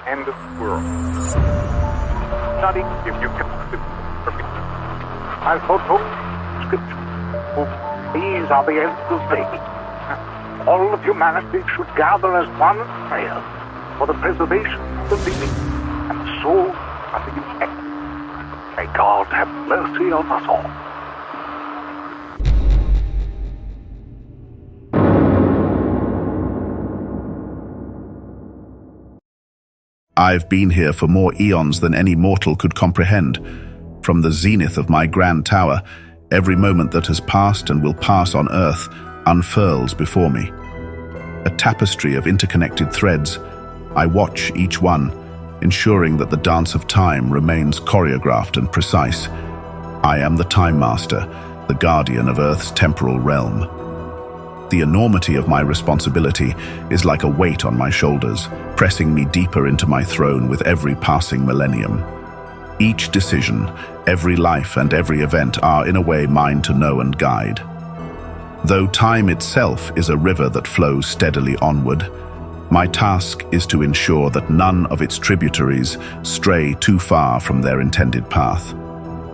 end of the world. Study if you can. I foretold Scripture. These are the ends of days. All of humanity should gather as one prayer for the preservation of the living and the soul of the elect. May God have mercy on us all. I've been here for more eons than any mortal could comprehend. From the zenith of my grand tower, every moment that has passed and will pass on Earth unfurls before me. A tapestry of interconnected threads, I watch each one, ensuring that the dance of time remains choreographed and precise. I am the Timemaster, the guardian of Earth's temporal realm. The enormity of my responsibility is like a weight on my shoulders, pressing me deeper into my throne with every passing millennium. Each decision, every life and every event are in a way mine to know and guide. Though time itself is a river that flows steadily onward, my task is to ensure that none of its tributaries stray too far from their intended path.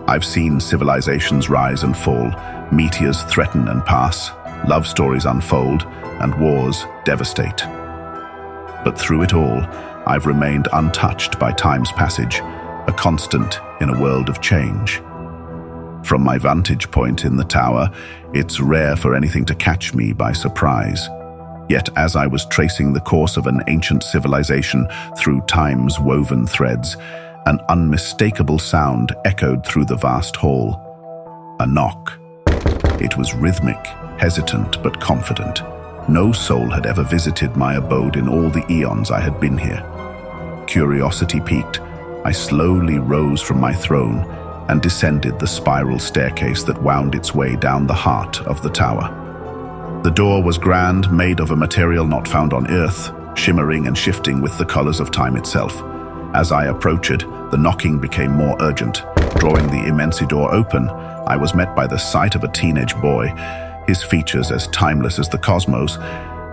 I've seen civilizations rise and fall, meteors threaten and pass, love stories unfold, and wars devastate. But through it all, I've remained untouched by time's passage, a constant in a world of change. From my vantage point in the tower, it's rare for anything to catch me by surprise. Yet as I was tracing the course of an ancient civilization through time's woven threads, an unmistakable sound echoed through the vast hall. A knock. It was rhythmic, hesitant but confident. No soul had ever visited my abode in all the eons I had been here. Curiosity piqued, I slowly rose from my throne and descended the spiral staircase that wound its way down the heart of the tower. The door was grand, made of a material not found on Earth, shimmering and shifting with the colors of time itself. As I approached, the knocking became more urgent. Drawing the immense door open, I was met by the sight of a teenage boy, his features as timeless as the cosmos,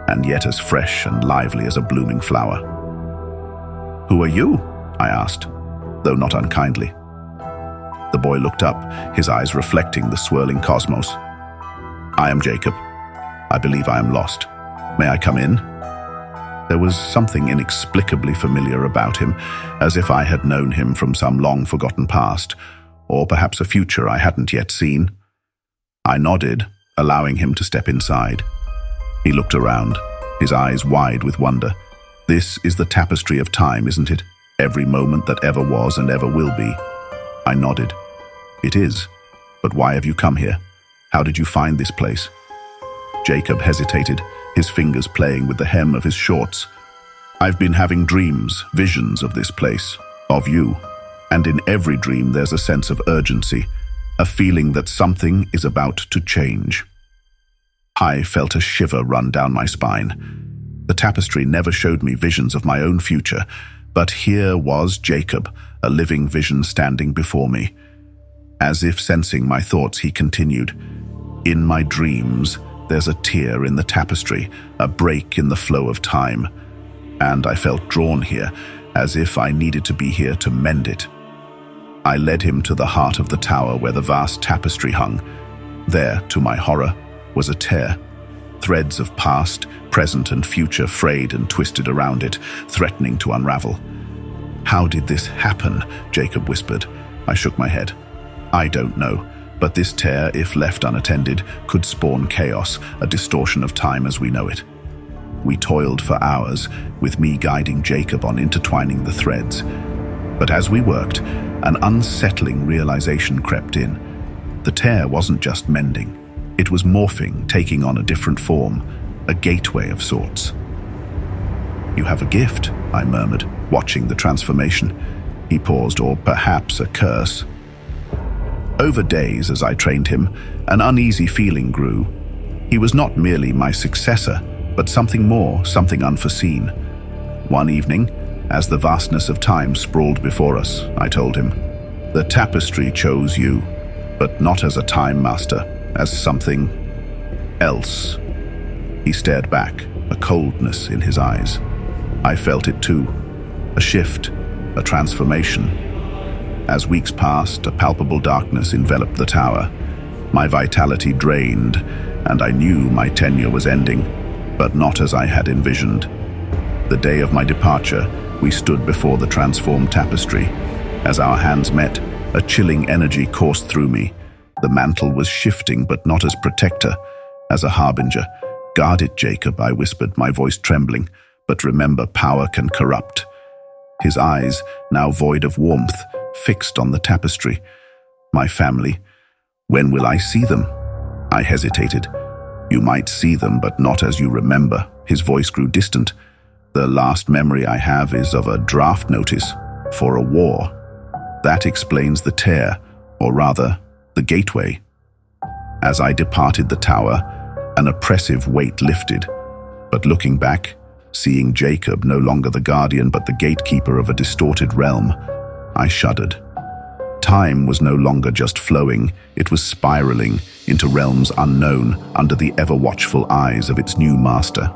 and yet as fresh and lively as a blooming flower. "Who are you?" I asked, though not unkindly. The boy looked up, his eyes reflecting the swirling cosmos. "I am Jacob. I believe I am lost. May I come in?" There was something inexplicably familiar about him, as if I had known him from some long-forgotten past, or perhaps a future I hadn't yet seen. I nodded, allowing him to step inside. He looked around, his eyes wide with wonder. "This is the tapestry of time, isn't it? Every moment that ever was and ever will be." I nodded. "It is. But why have you come here? How did you find this place?" Jacob hesitated, his fingers playing with the hem of his shorts. "I've been having dreams, visions of this place, of you. And in every dream there's a sense of urgency, a feeling that something is about to change." I felt a shiver run down my spine. The tapestry never showed me visions of my own future, but here was Jacob, a living vision standing before me. As if sensing my thoughts, he continued, "In my dreams, there's a tear in the tapestry, a break in the flow of time. And I felt drawn here, as if I needed to be here to mend it." I led him to the heart of the tower where the vast tapestry hung. There, to my horror, was a tear. Threads of past, present and future frayed and twisted around it, threatening to unravel. "How did this happen?" Jacob whispered. I shook my head. "I don't know, but this tear, if left unattended, could spawn chaos, a distortion of time as we know it." We toiled for hours, with me guiding Jacob on intertwining the threads. But as we worked, an unsettling realization crept in. The tear wasn't just mending. It was morphing, taking on a different form, a gateway of sorts. "You have a gift," I murmured, watching the transformation. He paused, "Or perhaps a curse." Over days, as I trained him, an uneasy feeling grew. He was not merely my successor, but something more, something unforeseen. One evening, as the vastness of time sprawled before us, I told him, "The tapestry chose you, but not as a time master, as something else." He stared back, a coldness in his eyes. I felt it too. A shift, a transformation. As weeks passed, a palpable darkness enveloped the tower. My vitality drained, and I knew my tenure was ending, but not as I had envisioned. The day of my departure, we stood before the transformed tapestry. As our hands met, a chilling energy coursed through me. The mantle was shifting, but not as protector, as a harbinger. "Guard it, Jacob," I whispered, my voice trembling. "But remember, power can corrupt." His eyes, now void of warmth, fixed on the tapestry. "My family, when will I see them?" I hesitated. "You might see them, but not as you remember." His voice grew distant. "The last memory I have is of a draft notice for a war." That explains the tear, or rather, the gateway. As I departed the tower, an oppressive weight lifted. But looking back, seeing Jacob no longer the guardian but the gatekeeper of a distorted realm, I shuddered. Time was no longer just flowing, it was spiraling into realms unknown under the ever-watchful eyes of its new master.